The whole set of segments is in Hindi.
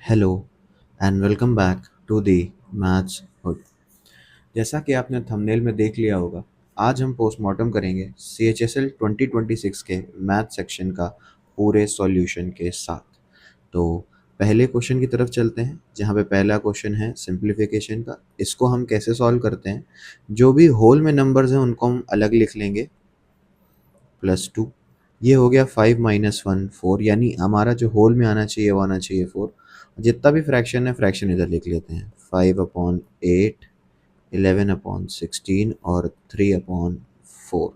Hello and welcome back to the maths hood. जैसा कि आपने थंबनेल में देख लिया होगा, आज हम पोस्टमार्टम करेंगे CHSL 2026 के मैथ सेक्शन का पूरे सॉल्यूशन के साथ। तो पहले क्वेश्चन की तरफ चलते हैं, जहाँ पे पहला क्वेश्चन है सिंप्लीफिकेशन का। इसको हम कैसे सॉल्व करते हैं, जो भी होल में नंबर्स हैं उनको हम अलग लिख लेंगे। +2, ये हो गया 5 - 1 4, यानी हमारा जो होल में आना चाहिए वो आना चाहिए 4। जितना भी फ्रैक्शन है फ्रैक्शन इधर लिख लेते हैं। 5/8, 11/16 और 3/4।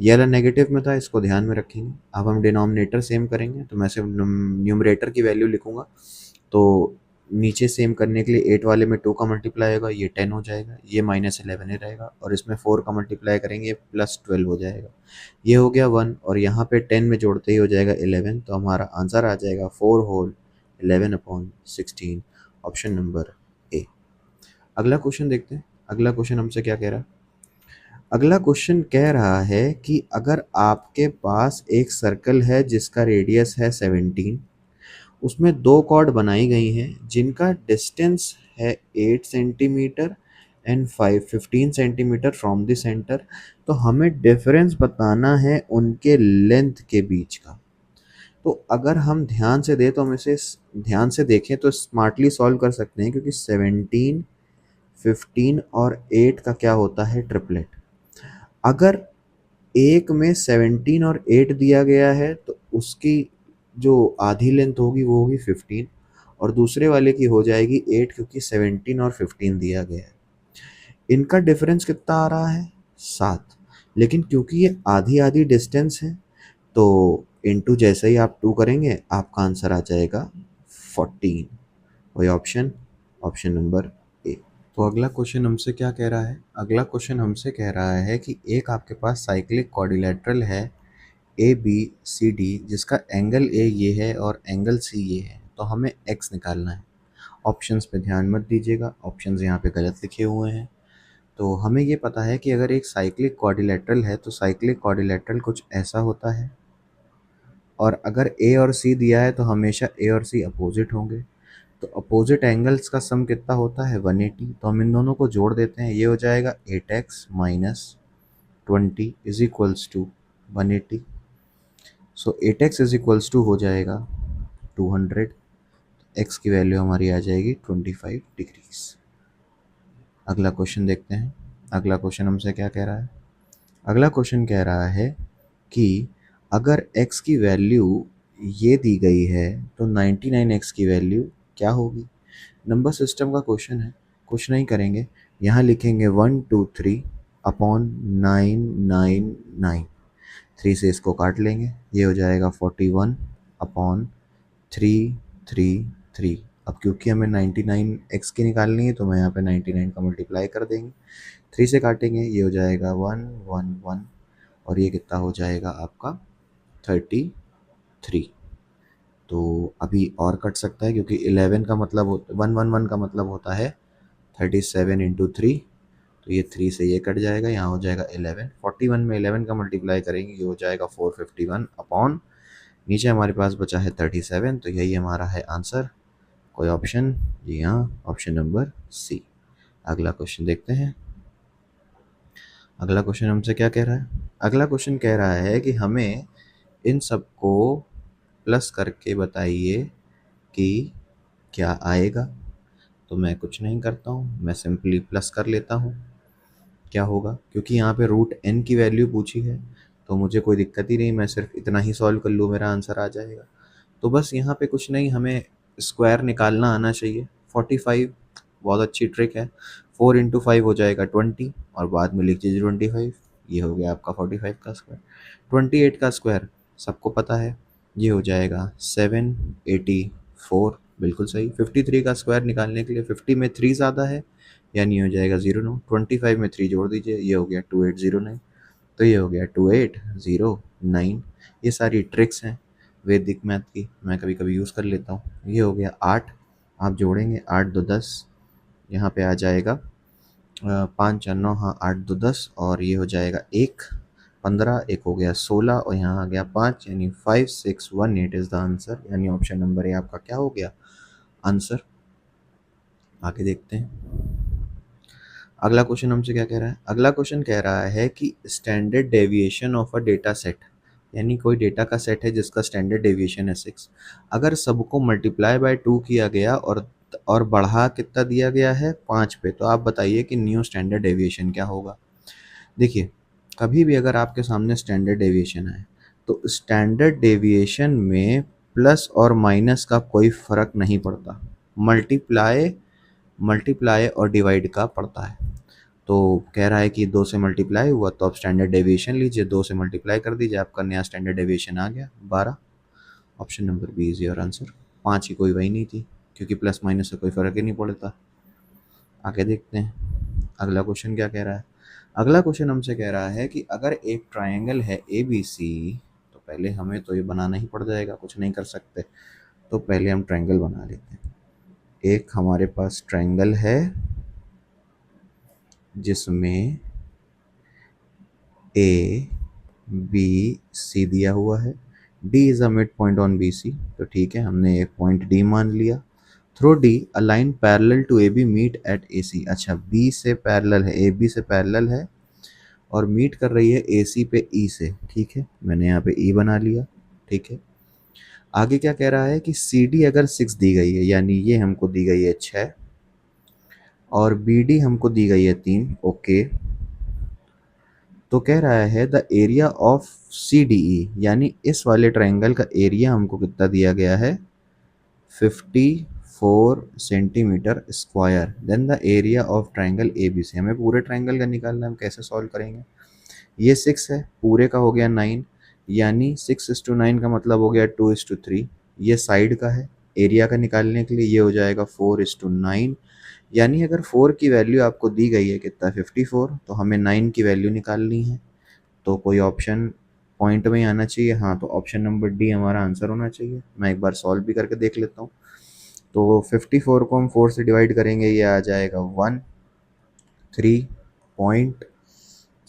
ये वाला नेगेटिव में था, इसको ध्यान में रखेंगे। अब हम डिनोमिनेटर सेम करेंगे, तो मैं सिर्फ न्यूमरेटर की वैल्यू लिखूंगा। तो नीचे सेम करने के लिए 8 वाले में 2 का मल्टीप्लाई होगा, ये 10 हो जाएगा। ये -11 ही रहेगा, और इसमें 4 का मल्टीप्लाई करेंगे, +12 हो जाएगा। ये हो गया 1, और यहाँ पे 10 में जोड़ते ही हो जाएगा 11। तो हमारा आंसर आ जाएगा 4 होल 11/16, ऑप्शन नंबर ए। अगला क्वेश्चन देखते हैं। अगला क्वेश्चन हमसे क्या कह रहा है। अगला क्वेश्चन कह रहा है कि अगर आपके पास एक सर्कल है जिसका रेडियस है 17, उसमें दो कॉर्ड बनाई गई हैं जिनका डिस्टेंस है 8 centimetre and 15 centimetre from the centre. तो हमें डिफरेंस बताना है उनके लेंथ के बीच का। तो अगर हम ध्यान से दें तो हम इसे ध्यान से देखें तो स्मार्टली सॉल्व कर सकते हैं, क्योंकि 17, 15 और 8 का क्या होता है, ट्रिपलेट। अगर एक में 17 और 8 दिया गया है तो उसकी जो आधी लेंथ होगी वो होगी 15, और दूसरे वाले की हो जाएगी 8, क्योंकि 17 और 15 दिया गया है। इनका डिफरेंस कितना आ रहा है, 7। लेकिन क्योंकि ये आधी आधी डिस्टेंस है, तो इनटू जैसे ही आप 2 करेंगे आपका आंसर आ जाएगा 14। वही ऑप्शन, ऑप्शन नंबर ए। तो अगला क्वेश्चन हमसे क्या कह रहा है। अगला क्वेश्चन हमसे कह रहा है कि एक आपके पास साइक्लिक क्वाड्रिलेटरल है ABCD, जिसका एंगल ए ये है और एंगल सी ये है। तो हमें एक्स निकालना है। ऑप्शंस पे ध्यान मत दीजिएगा, ऑप्शंस यहाँ पे गलत लिखे हुए हैं। तो हमें ये पता है कि अगर एक साइक्लिक क्वाड्रिलेटरल है तो साइक्लिक क्वाड्रिलेटरल कुछ ऐसा होता है, और अगर ए और सी दिया है तो हमेशा ए और सी अपोजिट होंगे। तो अपोजिट एंगल्स का सम कितना होता है, 180। तो हम इन दोनों को जोड़ देते हैं, ये हो जाएगा 8x - 20 is equals to 180। So 8x is equals to हो जाएगा 200। x की वैल्यू हमारी आ जाएगी 25 डिग्रीज। अगला क्वेश्चन देखते हैं। अगला क्वेश्चन हमसे क्या कह रहा है। अगला क्वेश्चन कह रहा है कि अगर x की वैल्यू ये दी गई है तो 99x की वैल्यू क्या होगी। नंबर सिस्टम का क्वेश्चन है, कुछ नहीं करेंगे, यहाँ लिखेंगे 1 2 3 अपॉन 999। 3 से इसको काट लेंगे, ये हो जाएगा 41 अपॉन 333। अब क्योंकि हमें 99x की निकालनी है तो मैं यहाँ पे 99 का मल्टीप्लाई कर देंगे, 3 से काटेंगे, ये हो जाएगा 1 1 1, और ये कितना हो जाएगा आपका 33। तो अभी और कट सकता है, क्योंकि 11 का मतलब 111 का मतलब होता है 37 इंटू 3। तो ये 3 से ये कट जाएगा, यहाँ हो जाएगा 11। 41 में 11 का मल्टीप्लाई करेंगे, ये हो जाएगा 451 अपॉन, नीचे हमारे पास बचा है 37। तो यही हमारा है आंसर। कोई ऑप्शन, जी हाँ, ऑप्शन नंबर सी। अगला क्वेश्चन देखते हैं। अगला क्वेश्चन हमसे क्या कह रहा है। अगला क्वेश्चन कह रहा है कि हमें इन सबको प्लस करके बताइए कि क्या आएगा। तो मैं कुछ नहीं करता हूँ, मैं सिंपली प्लस कर लेता हूँ। क्या होगा, क्योंकि यहाँ पे √n की वैल्यू पूछी है तो मुझे कोई दिक्कत ही नहीं, मैं सिर्फ इतना ही सॉल्व कर लूँ, मेरा आंसर आ जाएगा। तो बस यहाँ पे कुछ नहीं, हमें स्क्वायर निकालना आना चाहिए। 45 बहुत अच्छी ट्रिक है। 4 इंटू 5 हो जाएगा 20, और बाद में लिख दीजिए 25। ये हो गया आपका 45 का स्क्वायर। 28 का स्क्वायर सबको पता है, ये हो जाएगा 784, बिल्कुल सही। 53 का स्क्वायर निकालने के लिए 50 में 3 ज़्यादा है, यानी हो जाएगा 09। 25 में 3 जोड़ दीजिए, ये हो गया 2809। तो ये हो गया 2809। ये सारी ट्रिक्स हैं वैदिक मैथ की, मैं कभी कभी यूज़ कर लेता हूँ। ये हो गया 8, आप जोड़ेंगे 8 2 10, यहाँ पे आ जाएगा 5 4 9, हाँ 8 2 10, और ये हो जाएगा 1 15, एक हो गया 16, और यहाँ आ गया 5, यानी 5618 इज़ द आंसर। यानी ऑप्शन नंबर ए आपका क्या हो गया, आंसर। आगे देखते हैं अगला क्वेश्चन हमसे क्या कह रहा है। अगला क्वेश्चन कह रहा है कि standard deviation of a data set, यानी कोई डेटा का सेट है जिसका स्टैंडर्ड डेविएशन है 6, अगर सबको मल्टीप्लाई बाय 2 किया गया और बढ़ा कितना दिया गया है 5 पे, तो आप बताइए कि न्यू स्टैंडर्ड डेविएशन क्या होगा। देखिए, कभी भी अगर आपके सामने स्टैंडर्ड डेविएशन है तो स्टैंडर्ड डेविएशन में प्लस और माइनस का कोई फर्क नहीं पड़ता, मल्टीप्लाई मल्टीप्लाई और डिवाइड का पड़ता है। तो कह रहा है कि 2 से मल्टीप्लाई हुआ तो आप स्टैंडर्ड डेविएशन लीजिए, 2 से मल्टीप्लाई कर दीजिए, आपका नया स्टैंडर्ड डेविएशन आ गया 12। Option number B is your answer. 5 की कोई वही नहीं थी क्योंकि प्लस माइनस से कोई फर्क ही नहीं पड़ता। आगे देखते हैं अगला क्वेश्चन क्या कह रहा है। अगला क्वेश्चन हमसे कह रहा है कि अगर एक ट्राइंगल है ए बी सी, तो पहले हमें तो ये बनाना ही पड़ जाएगा, कुछ नहीं कर सकते, तो पहले हम ट्राइंगल बना लेते हैं। एक हमारे पास ट्राइंगल है जिसमें ए बी सी दिया हुआ है, D is a mid point on B C, तो ठीक है हमने एक पॉइंट डी मान लिया। Through D a line parallel to A B meet at A C, अच्छा बी से पैरेलल है, ए बी से पैरेलल है और मीट कर रही है ए सी पे ई से, ठीक है मैंने यहाँ पे ई बना लिया। ठीक है, आगे क्या कह रहा है कि सी डी अगर 6 दी गई है, यानी ये हमको दी गई है 6 और बी डी हमको दी गई है 3, ओके। तो कह रहा है the area of C D E, यानी इस वाले ट्राइंगल का एरिया हमको कितना दिया गया है 54 centimetre square. Then the area of triangle A B C, हमें पूरे ट्राइंगल का निकालना है, हम कैसे सॉल्व करेंगे। ये 6 है, पूरे का हो गया 9, यानी 6:9 का मतलब हो गया 2:3। ये साइड का है, एरिया का निकालने के लिए ये हो जाएगा 4:9, यानी अगर 4 की वैल्यू आपको दी गई है कितना 54, तो हमें 9 की वैल्यू निकालनी है। तो कोई ऑप्शन पॉइंट में ही आना चाहिए, हाँ तो ऑप्शन नंबर डी हमारा आंसर होना चाहिए। मैं एक बार सॉल्व भी करके देख लेता हूँ। तो 54 को हम 4 से डिवाइड करेंगे, ये आ जाएगा 1 3 पॉइंट,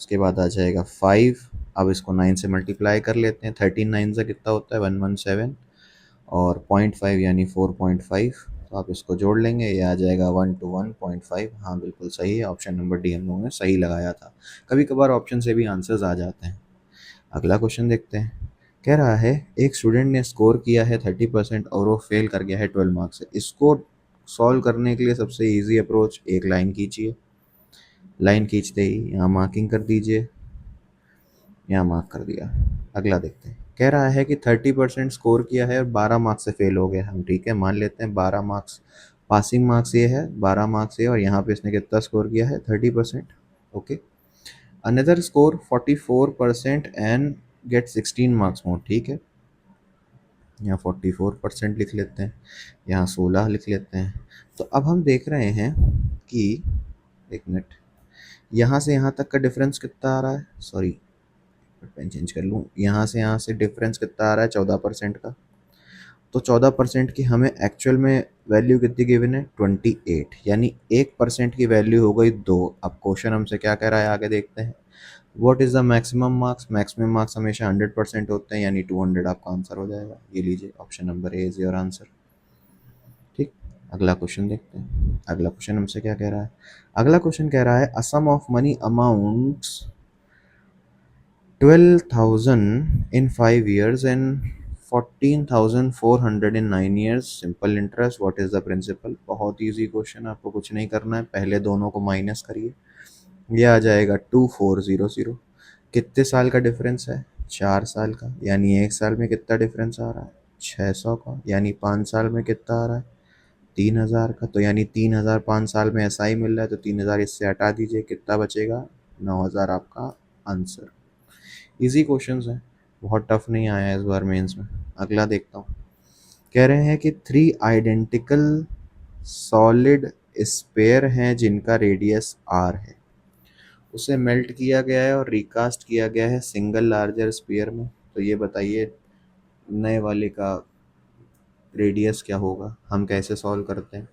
उसके बाद आ जाएगा 5। अब इसको 9 से मल्टीप्लाई कर लेते हैं, 13 9 से कितना होता है 117 और 0.5 यानी 4.5, तो आप इसको जोड़ लेंगे, ये आ जाएगा 1 to 1.5। हाँ बिल्कुल सही है, ऑप्शन नंबर डी हम लोगों ने सही लगाया था। कभी कभार ऑप्शन से भी आंसर्स आ जाते हैं। अगला क्वेश्चन देखते हैं। कह रहा है एक स्टूडेंट ने स्कोर किया है 30% और वो फेल कर गया है 12 मार्क्स से। इसको सॉल्व करने के लिए सबसे इजी अप्रोच, एक लाइन खींचिए, लाइन खींचते ही यहाँ मार्किंग कर दीजिए, यहाँ मार्क कर दिया। अगला देखते हैं। कह रहा है कि 30% स्कोर किया है और 12 मार्क्स से फेल हो गया। हम ठीक है मान लेते हैं 12 मार्क्स, पासिंग मार्क्स ये है, 12 मार्क्स ये, और यहाँ पे इसने कितना स्कोर किया है 30%, okay. Another score 44% and get 16 marks more, ठीक है यहाँ 44% लिख लेते हैं, यहाँ 16 लिख लेते हैं। तो अब हम देख रहे हैं कि एक मिनट, यहाँ से यहाँ तक का डिफरेंस कितना आ रहा है, सॉरी पेन चेंज कर लूँ, यहाँ से डिफरेंस कितना आ रहा है 14% का। तो 14% की हमें एक्चुअल में वैल्यू कितनी गिवन है 28, यानी 1% की वैल्यू हो गई 2। अब क्वेश्चन हमसे क्या कह रहा है आगे देखते हैं। What is the maximum marks, maximum marks हमेशा 100% होते हैं, यानी 200 आपका आंसर हो जाएगा। ये लीजिए option number A is your answer. ठीक, अगला क्वेश्चन देखते हैं। अगला क्वेश्चन हमसे क्या कह रहा है। अगला क्वेश्चन कह रहा है a sum of money amounts 12,000 in 5 years and 14,400 in 9 years, simple interest, what is the principal. बहुत इजी क्वेश्चन, आपको कुछ नहीं करना है, पहले दोनों को माइनस करिए, ये आ जाएगा 2400। कितने साल का डिफरेंस है 4 साल का, यानी 1 साल में कितना डिफरेंस आ रहा है 600 का, यानी 5 साल में कितना आ रहा है 3000 का, तो यानी 3000 5 साल में ऐसा ही मिल रहा है, तो 3000 इससे हटा दीजिए, कितना बचेगा 9000 आपका आंसर। इजी क्वेश्चंस हैं, बहुत टफ नहीं आया है इस बार मेंस में। अगला देखता हूँ। कह रहे हैं कि 3 आइडेंटिकल सॉलिड स्पेयर हैं जिनका रेडियस r है, उसे मेल्ट किया गया है और रिकास्ट किया गया है सिंगल लार्जर स्पेयर में। तो ये बताइए नए वाले का रेडियस क्या होगा, हम कैसे सॉल्व करते हैं।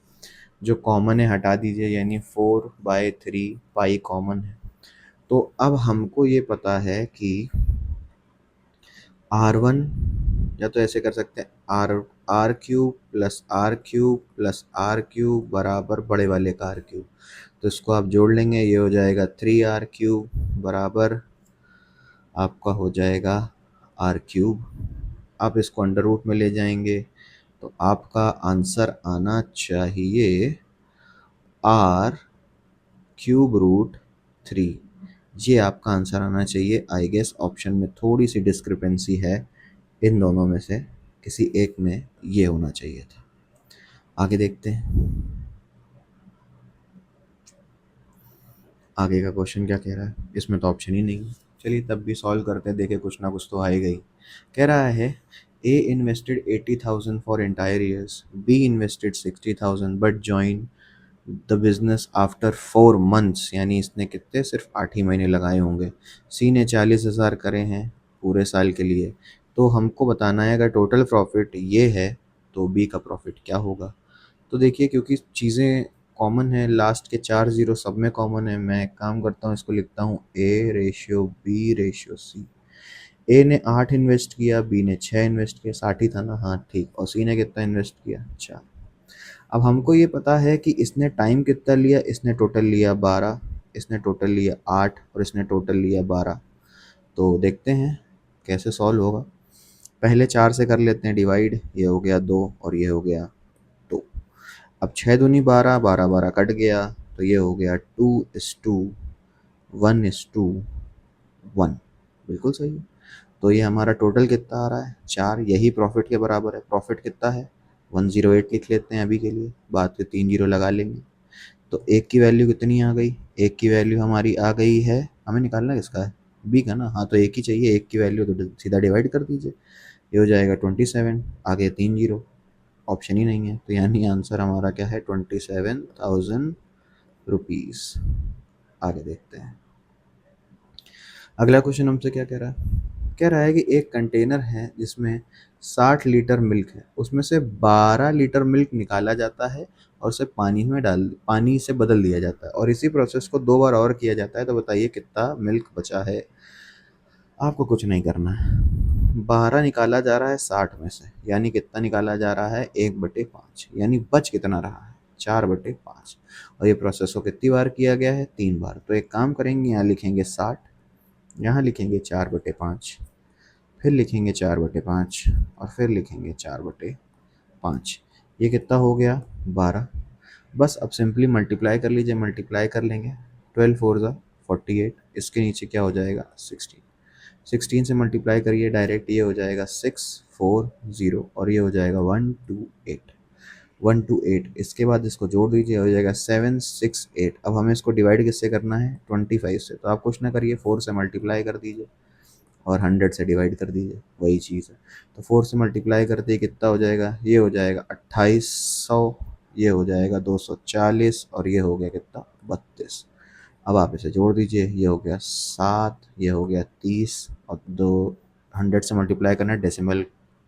जो कॉमन है हटा दीजिए, यानी 4/3 पाई कॉमन है। तो अब हमको ये पता है कि R1, या तो ऐसे कर सकते हैं R cube plus R cube plus R cube बराबर बड़े वाले का आर क्यूब। तो इसको आप जोड़ लेंगे, ये हो जाएगा 3r क्यूब बराबर आपका हो जाएगा आर क्यूब। आप इसको अंडर रूट में ले जाएंगे तो आपका आंसर आना चाहिए आर क्यूब रूट 3। ये आपका आंसर आना चाहिए। आई गेस ऑप्शन में थोड़ी सी डिस्क्रिपेंसी है, इन दोनों में से किसी एक में ये होना चाहिए था। आगे देखते हैं आगे का क्वेश्चन क्या कह रहा है। इसमें तो ऑप्शन ही नहीं है, चलिए तब भी सॉल्व करते हैं, देखे कुछ ना कुछ तो आएगा ही। कह रहा है A invested 80,000 for entire years, B invested 60,000 but join the business after 4 months, यानी इसने कितने सिर्फ 8 ही महीने लगाए होंगे। सी ने 40,000 करे हैं पूरे साल के लिए। तो हमको बताना है अगर टोटल प्रॉफिट ये है तो बी का प्रॉफिट क्या होगा। तो देखिए क्योंकि चीज़ें कॉमन है, लास्ट के 4 जीरो सब में कॉमन है, मैं एक काम करता हूँ इसको लिखता हूँ A ratio B ratio C. A ने 8 इन्वेस्ट किया, बी ने 6 इन्वेस्ट किया, 60 ही था ना, हाँ ठीक, और सी ने कितना इन्वेस्ट किया 4। अब हमको ये पता है कि इसने टाइम कितना लिया, इसने टोटल लिया 12, इसने टोटल लिया 8 और इसने टोटल लिया 12। तो देखते हैं कैसे सॉल्व होगा। पहले 4 से कर लेते हैं डिवाइड, ये हो गया 2 और ये हो गया 2। अब 6 दूनी 12, 12 12 कट गया, तो ये हो गया 2:1:1। बिल्कुल सही है। तो ये हमारा टोटल कितना आ रहा है 4, यही प्रॉफिट के बराबर है। प्रॉफिट कितना है 108 लिख लेते हैं अभी के लिए, बाद के 3 जीरो लगा लेंगे। तो एक की वैल्यू कितनी आ गई, एक की वैल्यू हमारी आ गई है, हमें निकालना किसका है, बी का ना, हाँ तो एक ही चाहिए, एक की वैल्यू तो सीधा डिवाइड कर दीजिए, ये हो जाएगा 27, आगे 3 जीरो, ऑप्शन ही नहीं है, तो यानी आंसर हमारा क्या है 27,000 रुपीज़। आगे देखते हैं अगला क्वेश्चन हमसे क्या कह रहा है। कह रहा है कि एक कंटेनर है जिसमें 60 लीटर मिल्क है, उसमें से 12 लीटर मिल्क निकाला जाता है और उसे पानी से बदल दिया जाता है, और इसी प्रोसेस को 2 बार और किया जाता है। तो बताइए कितना मिल्क बचा है। आपको कुछ नहीं करना है, 12 निकाला जा रहा है 60 में से, यानी कितना निकाला जा रहा है 1/5, यानी बच कितना रहा है 4/5। और ये प्रोसेस को कितनी बार किया गया है 3 बार। तो एक काम करेंगे, यहाँ लिखेंगे 60, यहाँ लिखेंगे 4/5, फिर लिखेंगे 4/5 और फिर लिखेंगे 4/5। ये कितना हो गया 12। बस अब सिंपली मल्टीप्लाई कर लीजिए, मल्टीप्लाई कर लेंगे, 12 4 ज़ा 48, इसके नीचे क्या हो जाएगा 16, 16 से मल्टीप्लाई करिए डायरेक्ट, ये हो जाएगा 640 और ये हो जाएगा 128, 128। इसके बाद इसको जोड़ दीजिए, हो जाएगा 768। अब हमें इसको डिवाइड किससे करना है 25 से, तो आप कुछ ना करिए 4 से मल्टीप्लाई कर दीजिए और 100 से डिवाइड कर दीजिए, वही चीज़ है। तो 4 से मल्टीप्लाई करते ही कितना हो जाएगा, ये हो जाएगा 2800, ये हो जाएगा 240 और ये हो गया कितना 32। अब आप इसे जोड़ दीजिए, ये हो गया 7, ये हो गया 30 और 100 से मल्टीप्लाई करना है, डेसिमल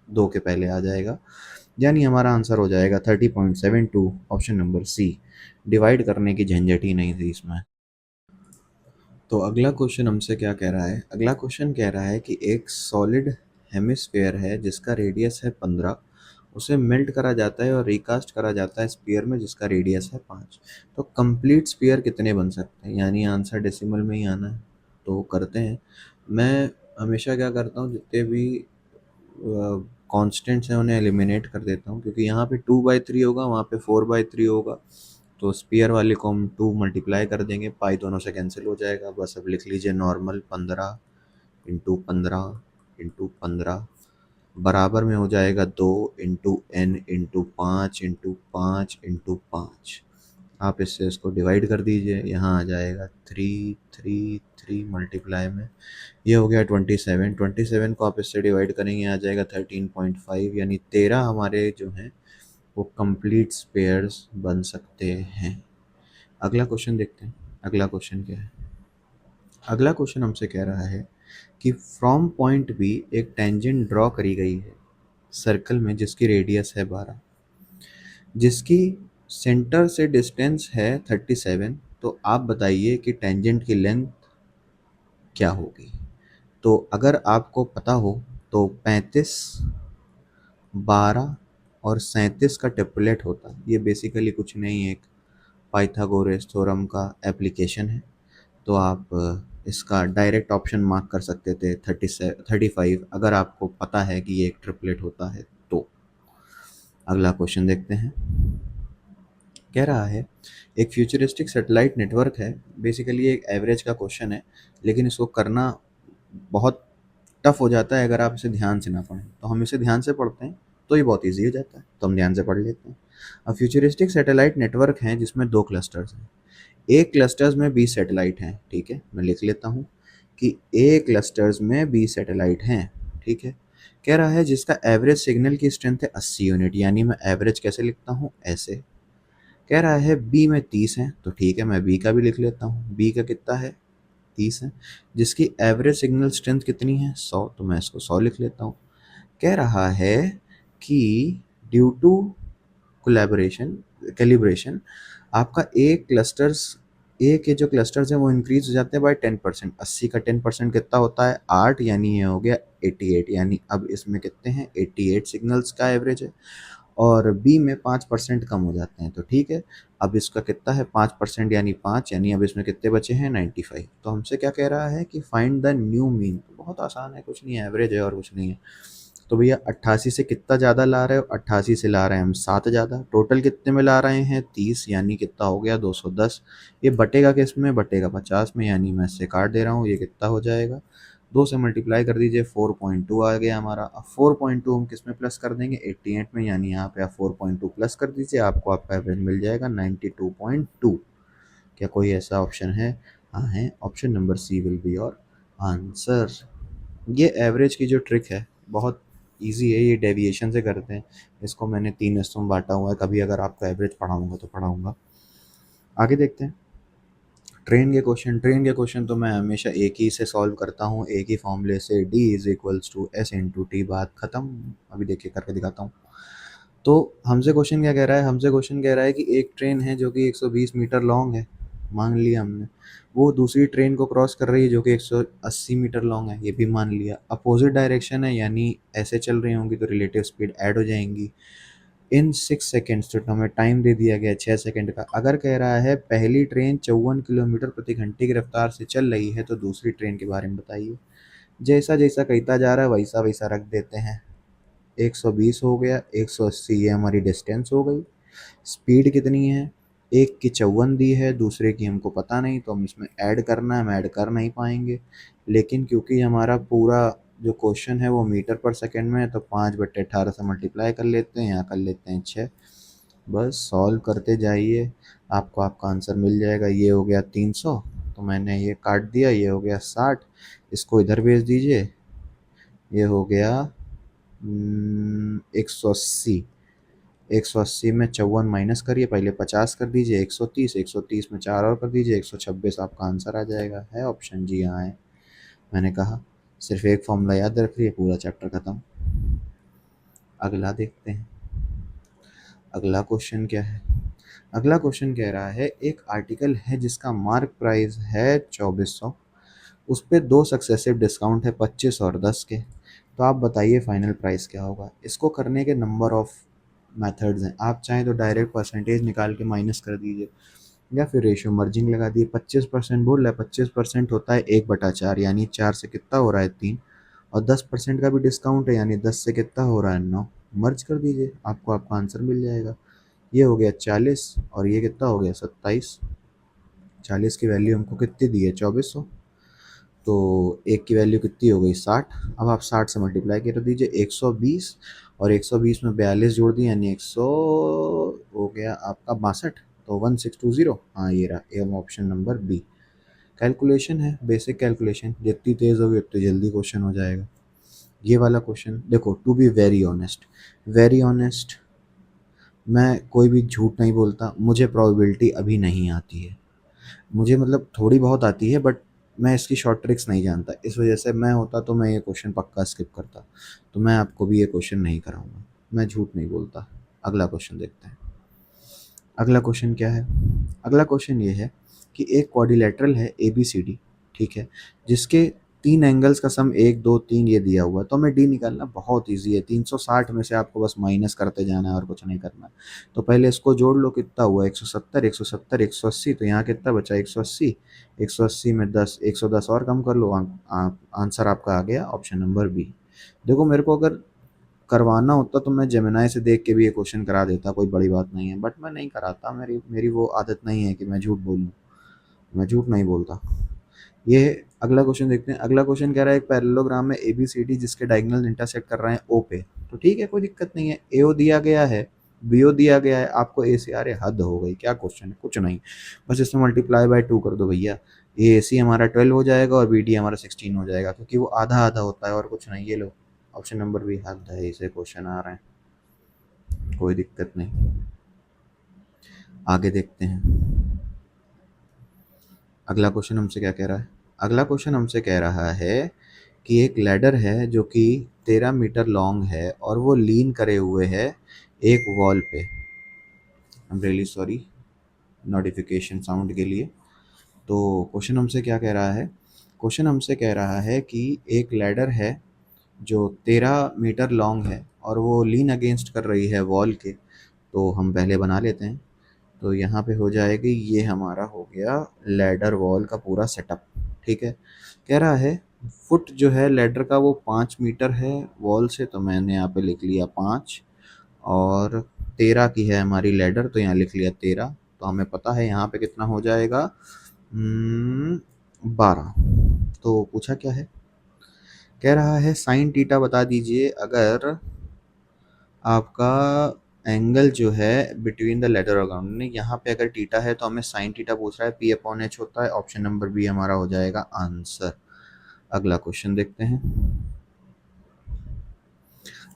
2 के पहले आ जाएगा, यानी हमारा आंसर हो जाएगा 30.72, ऑप्शन नंबर सी। डिवाइड करने की झंझट ही नहीं थी इसमें। तो अगला क्वेश्चन हमसे क्या कह रहा है। अगला क्वेश्चन कह रहा है कि एक सॉलिड हेमिस्फेयर है जिसका रेडियस है 15, उसे मेल्ट करा जाता है और रिकास्ट करा जाता है स्फीयर में जिसका रेडियस है 5। तो कंप्लीट स्फीयर कितने बन सकते हैं, यानी आंसर डेसिमल में ही आना है। तो करते हैं, मैं हमेशा क्या करता हूँ जितने भी कांस्टेंट्स हैं उन्हें एलिमिनेट कर देता हूँ, क्योंकि यहाँ पे 2/3 होगा, वहाँ पे 4/3 होगा। तो स्पीयर वाले को हम 2 मल्टीप्लाई कर देंगे, पाई दोनों से कैंसिल हो जाएगा। बस अब लिख लीजिए नॉर्मल 15 × 15 × 15 बराबर में हो जाएगा 2 × n × 5 × 5 × 5। आप इससे इसको डिवाइड कर दीजिए, यहाँ आ जाएगा 3 3 3 मल्टीप्लाई में, ये हो गया 27। 27 को आप इससे डिवाइड करेंगे आ जाएगा 13.5, यानी 13 हमारे जो हैं वो कंप्लीट स्पेयर्स बन सकते हैं। अगला क्वेश्चन देखते हैं, अगला क्वेश्चन क्या है। अगला क्वेश्चन हमसे कह रहा है कि फ्रॉम पॉइंट बी एक टेंजेंट ड्रॉ करी गई है सर्कल में जिसकी रेडियस है 12, जिसकी सेंटर से डिस्टेंस है 37। तो आप बताइए कि टेंजेंट की लेंथ क्या होगी। तो अगर आपको पता हो तो 35, 12 और 37 का ट्रिपलेट होता। ये बेसिकली कुछ नहीं है, एक पाइथागोरस थ्योरम का एप्लीकेशन है। तो आप इसका डायरेक्ट ऑप्शन मार्क कर सकते थे 35, अगर आपको पता है कि ये एक ट्रिपलेट होता है तो। अगला क्वेश्चन देखते हैं। कह रहा है एक फ्यूचरिस्टिक सैटेलाइट नेटवर्क है। बेसिकली एक एवरेज का क्वेश्चन है, लेकिन इसको करना बहुत टफ हो जाता है अगर आप इसे ध्यान से ना पढ़ें। तो हम इसे ध्यान से पढ़ते हैं तो ये बहुत ईजी हो जाता है, तो हम ध्यान से पढ़ लेते हैं। अब फ्यूचरिस्टिक सैटेलाइट नेटवर्क हैं जिसमें दो क्लस्टर्स हैं। एक क्लस्टर्स में 20 सैटेलाइट हैं, ठीक है। मैं लिख लेता हूँ कि ए क्लस्टर्स में 20 सैटेलाइट हैं, ठीक है। कह रहा है जिसका एवरेज सिग्नल की स्ट्रेंथ है 80 यूनिट, यानी मैं एवरेज कैसे लिखता हूँ, ऐसे। कह रहा है बी में 30 हैं, तो ठीक है मैं बी का भी लिख लेता हूँ। बी का कितना है, 30 है। जिसकी एवरेज सिग्नल स्ट्रेंथ कितनी है, 100, तो मैं इसको 100 लिख लेता हूँ। कह रहा है कि ड्यू टू कोलैबोरेशन कैलिब्रेशन आपका एक क्लस्टर्स, ए के जो क्लस्टर्स हैं वो इंक्रीज हो जाते हैं बाय 10%। 80 का 10% कितना होता है, 8, यानी ये हो गया 88। यानी अब इसमें कितने हैं, 88 सिग्नल्स का एवरेज है। और बी में 5% कम हो जाते हैं, तो ठीक है। अब इसका कितना है, 5%, यानी 5, यानी अब इसमें कितने बचे हैं, 95। तो हमसे क्या कह रहा है कि फाइंड द न्यू मीन। बहुत आसान है, कुछ नहीं है, एवरेज है और कुछ नहीं है। तो भैया 88 से कितना ज़्यादा ला रहे हो, 88 से ला रहे हैं हम 7 ज़्यादा। टोटल कितने में ला रहे हैं, 30, यानी कितना हो गया, 210। ये बटेगा किस में, बटेगा 50 में, यानी मैं इससे काट दे रहा हूँ। ये कितना हो जाएगा, 2 से मल्टीप्लाई कर दीजिए, 4.2 आ गया हमारा। अब 4.2 हम किस में प्लस कर देंगे, 88 में, यानी यहाँ पे आप 4.2 प्लस कर दीजिए, आपको आपका एवरेज मिल जाएगा 92.2। क्या कोई ऐसा ऑप्शन है, हाँ है, option number C will be your answer. ये एवरेज की जो ट्रिक है बहुत इजी है, ये डेविएशन से करते हैं। इसको मैंने 3 हिस्सों में बांटा हुआ है, कभी अगर आपको एवरेज पढ़ाऊंगा तो पढ़ाऊंगा। आगे देखते हैं। ट्रेन के क्वेश्चन तो मैं हमेशा एक ही से सॉल्व करता हूँ, एक ही फॉर्मूले से, D is equals to S into T, बात खत्म। अभी देखिए करके दिखाता हूँ। तो हमसे क्वेश्चन क्या कह रहा है, हमसे क्वेश्चन कह रहा है कि एक ट्रेन है जो कि 120 मीटर लॉन्ग है, मान लिया हमने। वो दूसरी ट्रेन को क्रॉस कर रही है जो कि 180 मीटर लॉन्ग है, ये भी मान लिया। अपोजिट डायरेक्शन है, यानी ऐसे चल रही होंगी तो रिलेटिव स्पीड ऐड हो जाएंगी। इन 6 सेकेंड्स, तो हमें टाइम दे दिया गया 6 सेकेंड का। अगर कह रहा है पहली ट्रेन 54 किलोमीटर प्रति घंटे की रफ्तार से चल रही है, तो दूसरी ट्रेन के बारे में बताइए। जैसा जैसा कहता जा रहा है वैसा वैसा रख देते हैं। 120 हो गया, 180 ये हमारी डिस्टेंस हो गई। स्पीड कितनी है, एक की 54 दी है, दूसरे की हमको पता नहीं, तो हम इसमें ऐड करना है, हम ऐड कर नहीं पाएंगे। लेकिन क्योंकि हमारा पूरा जो क्वेश्चन है वो मीटर पर सेकंड में है, तो 5/18 से मल्टीप्लाई कर लेते हैं, यहाँ कर लेते हैं 6। बस सॉल्व करते जाइए, आपको आपका आंसर मिल जाएगा। ये हो गया 300, तो मैंने ये काट दिया, ये हो गया 60, इसको इधर भेज दीजिए। ये हो गया 180। 180 में 54 माइनस करिए, पहले 50 कर दीजिए, 130, 130 में 4 और कर दीजिए, 126 आपका आंसर आ जाएगा। है ऑप्शन जी, हाँ है। मैंने कहा सिर्फ एक फॉर्मूला याद रखिए, पूरा चैप्टर खत्म। अगला देखते हैं। अगला क्वेश्चन क्या है, अगला क्वेश्चन कह रहा है एक आर्टिकल है जिसका मार्क प्राइस है 2400, उस पे 2 सक्सेसिव डिस्काउंट है 25 और 10 के। तो आप बताइए फाइनल प्राइस क्या होगा। इसको करने के नंबर ऑफ मेथड्स हैं, आप चाहें तो डायरेक्ट परसेंटेज निकाल के माइनस कर दीजिए, या फिर रेशियो मर्जिंग लगा दिए। 25% बोल रहा है, 25% होता है 1/4, यानी 4 से कितना हो रहा है 3, और 10% का भी डिस्काउंट है, यानी 10 से कितना हो रहा है 9। मर्ज कर दीजिए, आपको आपका आंसर मिल जाएगा। ये हो गया 40 और ये कितना हो गया 27। 40 की वैल्यू हमको कितनी दी है, 2400, तो एक की वैल्यू कितनी हो गई, 60। अब आप 60 से मल्टीप्लाई कर दीजिए, 120, और 120 में 42 जोड़ दिए, यानी 100 हो गया आपका 62। तो 1620, हाँ ये रहा, ये ऑप्शन नंबर बी। कैलकुलेशन है, बेसिक कैलकुलेशन, जितनी तेज़ होगी उतनी जल्दी क्वेश्चन हो जाएगा। ये वाला क्वेश्चन देखो, to be very honest, very honest, मैं कोई भी झूठ नहीं बोलता, मुझे प्रोबेबिलिटी अभी नहीं आती है। मुझे मतलब थोड़ी बहुत आती है, बट मैं इसकी शॉर्ट ट्रिक्स नहीं जानता, इस वजह से मैं होता तो मैं ये क्वेश्चन पक्का स्किप करता। तो मैं आपको भी ये क्वेश्चन नहीं कराऊंगा, मैं झूठ नहीं बोलता। अगला क्वेश्चन देखते हैं। अगला क्वेश्चन क्या है, अगला क्वेश्चन ये है कि एक क्वाड्रिलेटरल है ABCD, ठीक है, जिसके तीन एंगल्स का सम 1 2 3 ये दिया हुआ है, तो हमें डी निकालना बहुत ईजी है। 360 में से आपको बस माइनस करते जाना है और कुछ नहीं करना है। तो पहले इसको जोड़ लो, कितना हुआ 170 170 180, तो यहाँ कितना बचा 180, 180 में 10 110 और कम कर लो, आंसर आपका आ गया ऑप्शन नंबर बी। देखो मेरे को अगर करवाना होता तो मैं जेमिनाई से देख के भी ये क्वेश्चन करा देता, कोई बड़ी बात नहीं है, बट मैं नहीं कराता, मेरी मेरी वो आदत नहीं है कि मैं झूठ बोलूँ, मैं झूठ नहीं बोलता। ये अगला क्वेश्चन देखते हैं। अगला क्वेश्चन कह रहा है एक पैरेललोग्राम में ए बी सी डी जिसके डायगोनल इंटरसेक्ट कर रहे हैं ओ पे, तो ठीक है कोई दिक्कत नहीं है। एओ दिया गया है, बीओ दिया गया है, आपको ए से, अरे हद हो गई, क्या क्वेश्चन है, कुछ नहीं, बस इसमें मल्टीप्लाई बाय 2 कर दो भैया। ए सी हमारा 12 हो जाएगा और बी डी हमारा 16 हो जाएगा, क्योंकि वो आधा आधा होता है और कुछ नहीं। ये लो ऑप्शन नंबर बी हद है, इसे क्वेश्चन आ रहे हैं, कोई दिक्कत नहीं। आगे देखते हैं अगला क्वेश्चन हमसे क्या कह रहा है। अगला क्वेश्चन हमसे कह रहा है कि एक लैडर है जो कि 13 मीटर लॉन्ग है और वो लीन करे हुए है एक वॉल पे। I am really sorry notification sound के लिए। तो क्वेश्चन हमसे क्या कह रहा है, क्वेश्चन हमसे कह रहा है कि एक लैडर है जो 13 मीटर लॉन्ग है और वो लीन अगेंस्ट कर रही है वॉल के। तो हम पहले बना लेते हैं। तो यहाँ पे हो जाएगी, ये हमारा हो गया लैडर वॉल का पूरा सेटअप, ठीक है। कह रहा है फुट जो है लैडर का वो 5 मीटर है वॉल से, तो मैंने यहाँ पे लिख लिया 5, और 13 की है हमारी लैडर, तो यहाँ लिख लिया 13। तो हमें पता है यहाँ पे कितना हो जाएगा, 12। तो पूछा क्या है, कह रहा है साइन थीटा बता दीजिए अगर आपका एंगल जो है बिटवीन द लेटर और ग्राउंड ने, यहाँ पे अगर थीटा है तो हमें साइन थीटा पूछ रहा है, पी अपॉन एच होता है, ऑप्शन नंबर बी हमारा हो जाएगा आंसर। अगला क्वेश्चन देखते हैं।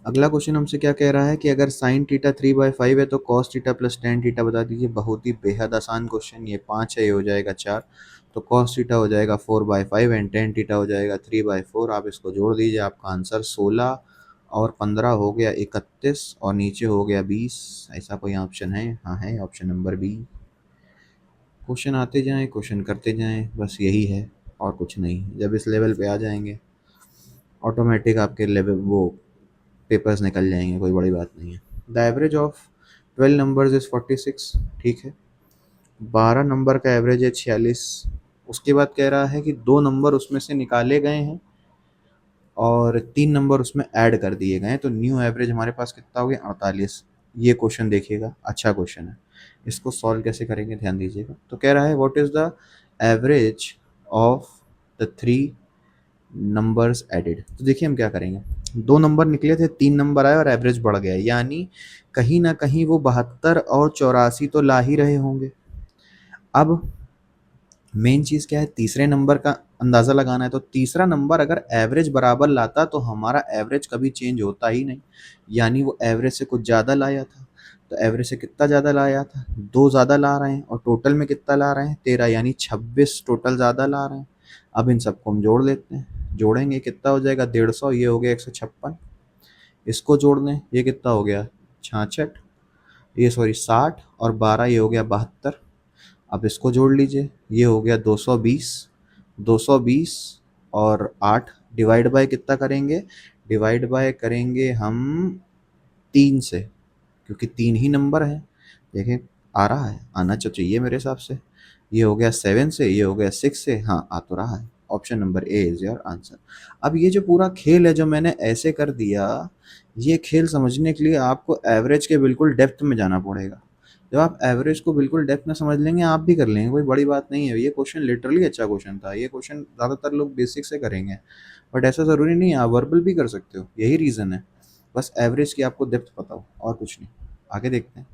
अगला क्वेश्चन हमसे क्या कह रहा है कि अगर साइन थीटा 3/5 है तो cos theta plus tan theta बता दीजिए। बहुत ही बेहद आसान क्वेश्चन, ये 5 है, ये हो जाएगा 4, तो कॉस थीटा हो जाएगा 4/5 एंड टेन थीटा हो जाएगा 3/4। आप इसको जोड़ दीजिए, आपका आंसर 16 और 15 हो गया 31 और नीचे हो गया 20। ऐसा कोई ऑप्शन है? हाँ है, ऑप्शन नंबर बी। क्वेश्चन आते जाएं, क्वेश्चन करते जाएं, बस यही है और कुछ नहीं। जब इस लेवल पे आ जाएंगे ऑटोमेटिक आपके लेवल वो पेपर्स निकल जाएंगे, कोई बड़ी बात नहीं है। The average of 12 numbers is 46, ठीक है। 12 नंबर का एवरेज है 46। उसके बाद कह रहा है कि 2 नंबर उसमें से निकाले गए हैं और 3 नंबर उसमें ऐड कर दिए गए हैं, तो न्यू एवरेज हमारे पास कितना हो गया 48। ये क्वेश्चन देखिएगा, अच्छा क्वेश्चन है। इसको सॉल्व कैसे करेंगे ध्यान दीजिएगा। तो कह रहा है what is the average of the 3 numbers added. तो देखिए हम क्या करेंगे, 2 नंबर निकले थे, 3 नंबर आए और एवरेज बढ़ गया, यानी कहीं ना कहीं वो 72 और 84 तो ला ही रहे होंगे। अब मेन चीज़ क्या है, तीसरे नंबर का अंदाज़ा लगाना है। तो तीसरा नंबर अगर एवरेज बराबर लाता तो हमारा एवरेज कभी चेंज होता ही नहीं, यानी वो एवरेज से कुछ ज़्यादा लाया था। तो एवरेज से कितना ज़्यादा लाया था, 2 ज़्यादा ला रहे हैं, और टोटल में कितना ला रहे हैं 13, यानी 26 टोटल ज़्यादा ला रहे हैं। अब इन सबको हम जोड़ लेते हैं, जोड़ेंगे कितना हो जाएगा 150, ये हो गया 156। इसको जोड़ लें, ये कितना हो गया 66, ये सॉरी 60, और 12 ये हो गया 72। अब इसको जोड़ लीजिए, ये हो गया 220, 220 और 8 डिवाइड बाय कितना करेंगे, डिवाइड बाय करेंगे हम 3 से, क्योंकि 3 ही नंबर है। देखें आ रहा है, आना तो चाहिए मेरे हिसाब से। ये हो गया 7 से, ये हो गया 6 से, हाँ आ तो रहा है। Option number A is your answer. अब ये जो पूरा खेल है जो मैंने ऐसे कर दिया, ये खेल समझने के लिए आपको एवरेज के बिल्कुल डेप्थ में जाना पड़ेगा। जब आप एवरेज को बिल्कुल डेप्थ में समझ लेंगे आप भी कर लेंगे, कोई बड़ी बात नहीं है। ये क्वेश्चन लिटरली अच्छा क्वेश्चन था, ये क्वेश्चन ज़्यादातर लोग बेसिक से करेंगे, बट ऐसा ज़रूरी नहीं है, आप वर्बल भी कर सकते हो, यही रीज़न है। बस एवरेज की आपको डेप्थ पता हो और कुछ नहीं। आगे देखते हैं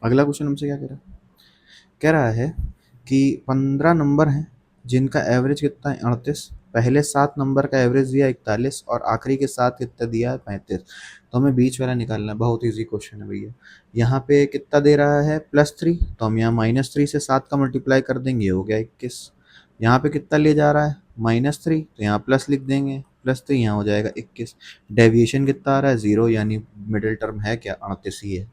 अगला क्वेश्चन हमसे क्या कह रहा है। कह रहा है कि 15 नंबर हैं जिनका एवरेज कितना है 38। पहले 7 नंबर का एवरेज दिया 41 और आखिरी के साथ कितना दिया है 35। तो हमें बीच वाला निकालना है, बहुत इजी क्वेश्चन है भैया। यहाँ पे कितना दे रहा है +3, तो हम यहाँ -3 से 7 का मल्टीप्लाई कर देंगे, हो गया 21। यहाँ पे कितना ले जा रहा है -3, तो यहाँ प्लस लिख देंगे, +3 यहाँ हो जाएगा 21। डेविएशन कितना आ रहा है 0, यानी मिडिल टर्म है क्या 38 ही है।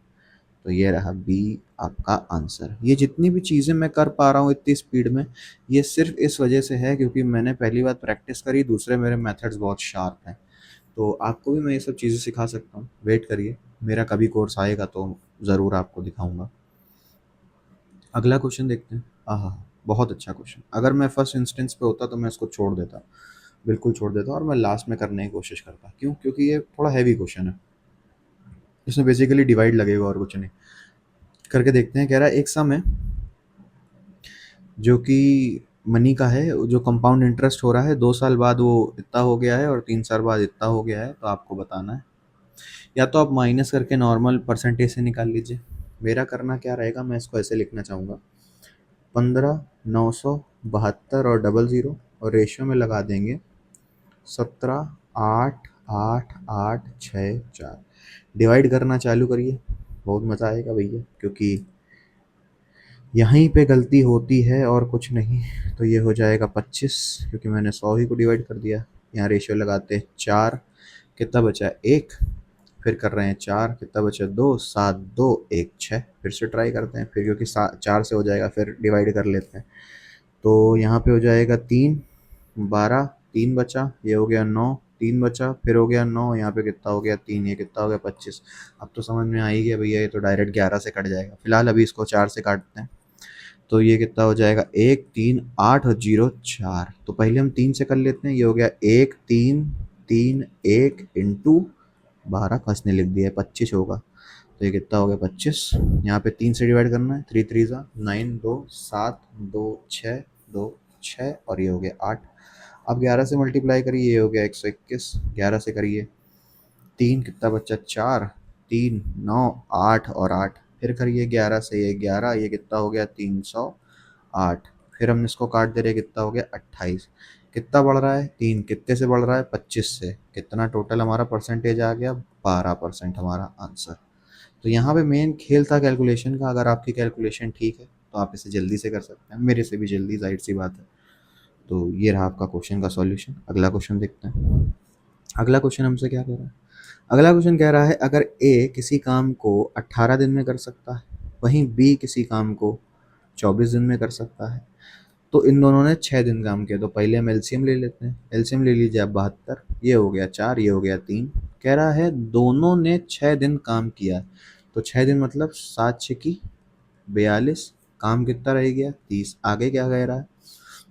तो ये रहा बी आपका आंसर। ये जितनी भी चीज़ें मैं कर पा रहा हूँ इतनी स्पीड में, ये सिर्फ इस वजह से है क्योंकि मैंने पहली बार प्रैक्टिस करी, दूसरे मेरे मेथड्स बहुत शार्प हैं। तो आपको भी मैं ये सब चीज़ें सिखा सकता हूँ, वेट करिए, मेरा कभी कोर्स आएगा तो ज़रूर आपको दिखाऊंगा। अगला क्वेश्चन देखते हैं। आहा, बहुत अच्छा क्वेश्चन। अगर मैं फर्स्ट इंस्टेंस पे होता तो मैं इसको छोड़ देता, बिल्कुल छोड़ देता और मैं लास्ट में करने की कोशिश करता। क्यों? क्योंकि ये थोड़ा हैवी क्वेश्चन है, इसमें बेसिकली डिवाइड लगेगा और कुछ नहीं। करके देखते हैं। कह रहा है एक सम है जो कि मनी का है, जो कंपाउंड इंटरेस्ट हो रहा है, 2 साल बाद वो इतना हो गया है और 3 साल बाद इतना हो गया है, तो आपको बताना है। या तो आप माइनस करके नॉर्मल परसेंटेज से निकाल लीजिए। मेरा करना क्या रहेगा, मैं इसको ऐसे लिखना चाहूँगा 15, 972 और डबल ज़ीरो, और रेशियो में लगा देंगे 17, 8, 8, 8, 6, 4। डिवाइड करना चालू करिए, बहुत मज़ा आएगा भैया, क्योंकि यहीं पे गलती होती है और कुछ नहीं। तो ये हो जाएगा 25, क्योंकि मैंने 100 ही को डिवाइड कर दिया। यहाँ रेशियो लगाते हैं 4, कितना बचा 1, फिर कर रहे हैं 4, कितना बचा 2, 7, 2, 1, 6। फिर से ट्राई करते हैं, फिर क्योंकि 4 से हो जाएगा फिर डिवाइड कर लेते हैं। तो यहाँ पे हो जाएगा 3, 12, 3 बचा, ये हो गया 9, 3 बचा, फिर हो गया 9, यहाँ पे कितना हो गया 3, ये कितना हो गया 25। अब तो समझ में आ ही गया भैया, ये तो डायरेक्ट 11 से कट जाएगा। फिलहाल अभी इसको 4 से काटते हैं, तो ये कितना हो जाएगा 1, 3, 8 और 0, 4। तो पहले हम 3 से कर लेते हैं, ये हो गया 1, 3, 3, 1 इंटू 12 कसने लिख दिया है, 25 होगा। तो ये कितना हो गया 25, यहाँ पे 3 से डिवाइड करना है, 3 3 ज़ा 9, 2 7, 2 6, 2 6 और ये हो गया 8। अब 11 से मल्टीप्लाई करिए, ये हो गया 121, 11 से करिए 3, कितना बच्चा 4, 3, 9, 8 और 8, फिर करिए 11 से, ये 11, ये कितना हो गया 308। फिर हम इसको काट दे रहे, कितना हो गया 28। कितना बढ़ रहा है 3, कितने से बढ़ रहा है 25 से, कितना टोटल हमारा परसेंटेज आ गया 12% हमारा आंसर। तो यहाँ पे मेन खेल था कैलकुलेशन का। अगर आपकी कैलकुलेशन ठीक है तो आप इसे जल्दी से कर सकते हैं, मेरे से भी जल्दी, जाहिर सी बात है। तो ये रहा आपका क्वेश्चन का सॉल्यूशन। अगला क्वेश्चन देखते हैं। अगला क्वेश्चन हमसे क्या कह रहा है। अगला क्वेश्चन कह रहा है अगर ए किसी काम को 18 दिन में कर सकता है, वहीं बी किसी काम को 24 दिन में कर सकता है, तो इन दोनों ने 6 दिन काम किया। तो पहले हम एलसीएम ले लेते हैं। एलसीएम ले लीजिए आप 72, ये हो गया 4, ये हो गया 3। कह रहा है दोनों ने 6 दिन काम किया, तो 6 दिन मतलब 7 6 42, काम कितना रह गया 30। आगे क्या कह रहा है,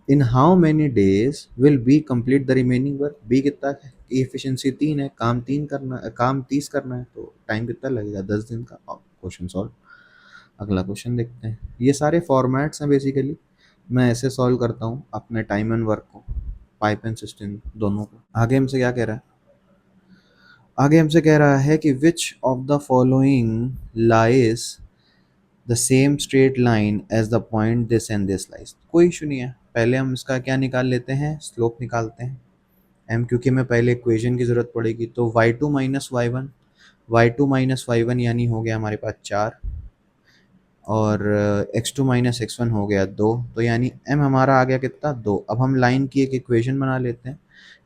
in how many days will be complete the remaining work. B कितना है, एफिशिएंसी 3 है, काम 3 करना है, काम 30 करना है, तो टाइम कितना लगेगा 10 दिन का। Question solve. अगला क्वेश्चन देखते हैं। ये सारे फॉर्मेट्स हैं बेसिकली, मैं ऐसे सॉल्व करता हूँ अपने टाइम एंड वर्क को, पाइप एंड सिस्टम दोनों को। आगे हमसे क्या कह रहा है, आगे हमसे कह रहा है कि which of the following lies the same straight line as the point this and this lies. कोई इशू नहीं है, पहले हम इसका क्या निकाल लेते हैं, स्लोप निकालते हैं। एम, क्योंकि हमें पहले इक्वेशन की ज़रूरत पड़ेगी, तो y2 minus Y one, y2 minus Y one यानी हो गया हमारे पास 4, और x2 माइनस एक्स वन हो गया 2, तो यानी m हमारा आ गया कितना 2। अब हम लाइन की एक इक्वेशन बना लेते हैं,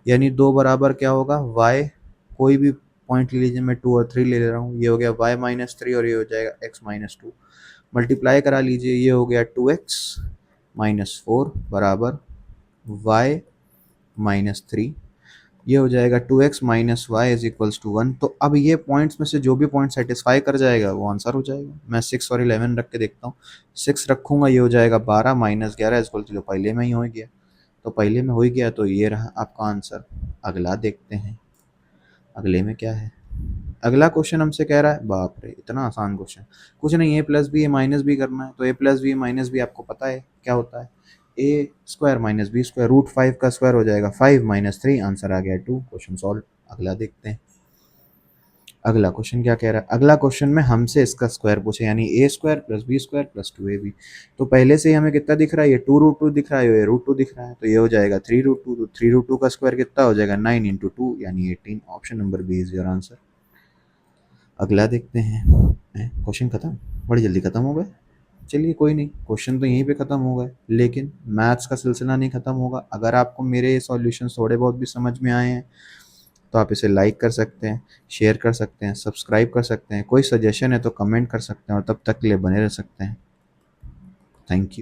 यानी 2 बराबर क्या होगा y, कोई भी पॉइंट ले लीजिए, मैं 2 और 3 ले रहा हूँ, ये हो गया y माइनस 3 और ये हो जाएगा x माइनस 2। मल्टीप्लाई करा लीजिए, ये हो गया 2x माइनस 4 बराबर y माइनस 3, ये हो जाएगा 2x minus Y is equals to 1। तो अब ये पॉइंट्स में से जो भी पॉइंट सेटिस्फाई कर जाएगा वो आंसर हो जाएगा। मैं 6 और 11 रख के देखता हूँ। 6 रखूंगा, ये हो जाएगा 12 माइनस 11 इक्वल टू, पहले में ही हो गया, तो पहले में हो ही गया, तो ये रहा आपका आंसर। अगला देखते हैं, अगले में क्या है। अगला क्वेश्चन हमसे कह रहा है, बाप रे इतना आसान क्वेश्चन, कुछ नहीं, A plus B A minus B करना है। तो A plus B minus B आपको पता है क्या होता है, A square minus B square, root 5 का स्क्वायर हो जाएगा 5 माइनस 3, आंसर आ गया 2। Question solve. अगला देखते हैं। अगला क्वेश्चन क्या कह रहा है, अगला क्वेश्चन में हमसे इसका स्क्वायर पूछे, यानी A square plus B square plus 2ab। तो पहले से ही हमें कितना दिख रहा है, ये 2√2 दिख रहा है, ये √2 दिख रहा है, तो ये हो जाएगा 3√2। तो 3√2 का स्क्वायर कितना हो जाएगा 9 इंटू 2 यानी 18। Option number B is your answer. अगला देखते हैं। क्वेश्चन खत्म, बड़ी जल्दी खत्म हो गए। चलिए कोई नहीं, क्वेश्चन तो यहीं पे ख़त्म हो गए, लेकिन मैथ्स का सिलसिला नहीं ख़त्म होगा। अगर आपको मेरे सॉल्यूशन थोड़े बहुत भी समझ में आए हैं तो आप इसे लाइक कर सकते हैं, शेयर कर सकते हैं, सब्सक्राइब कर सकते हैं। कोई सजेशन है तो कमेंट कर सकते हैं और तब तक के लिए बने रह सकते हैं। Thank you.